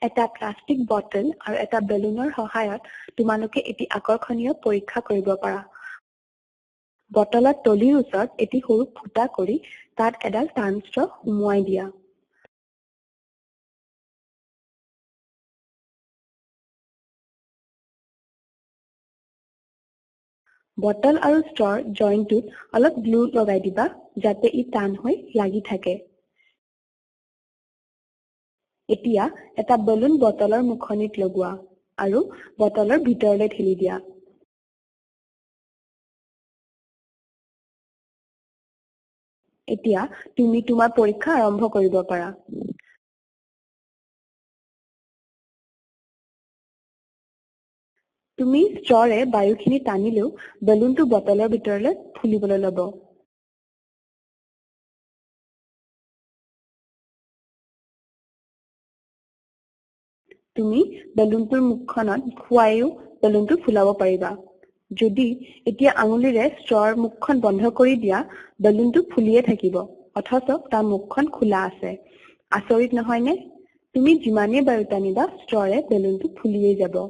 এটা plastic bottle আৰু এটা বেলুনৰ সহায়ত তোমালোকে এটি আকৰ্ষণীয় পৰীক্ষা কৰিব পাৰা। বটলৰ তলিৰ ওচৰত এটি সৰু ফুটা কৰি তাত এডাল টান ষ্ট্ৰ সুমুৱাই দিয়া। বটল আৰু ষ্ট্ৰৰ জইণ্টটোত অলপ গ্লু লগাই দিবা যাতে ই টান হৈ লাগি থাকে। এতিয়া এটা বেলুন বটলৰ মুখনিত লগোৱা আৰু বটলৰ ভিতৰলৈ ঠেলি দিয়া। এতিয়া তুমি তোমাৰ পৰীক্ষা আৰম্ভ কৰিব পাৰা। তুমি ষ্ট্ৰৰে বায়ুখিনি টানিলেও বেলুনটো বটলৰ ভিতৰলৈ ফুলিবলৈ ল'ব। তুমি বেলুনটোৰ মুখখনত খুৱাইও বেলুনটো ফুলাব পাৰিবা। যদি এতিয়া আঙুলিৰে ষ্ট্ৰৰ মুখখন বন্ধ কৰি দিয়া, বেলুনটো ফুলিয়ে থাকিব, অথচ তাৰ মুখখন খোলা আছে। আচৰিত নহয়নে? তুমি যিমানেই বায়ু টানিবা ষ্ট্ৰৰে বেলুনটো ফুলিয়ে যাব।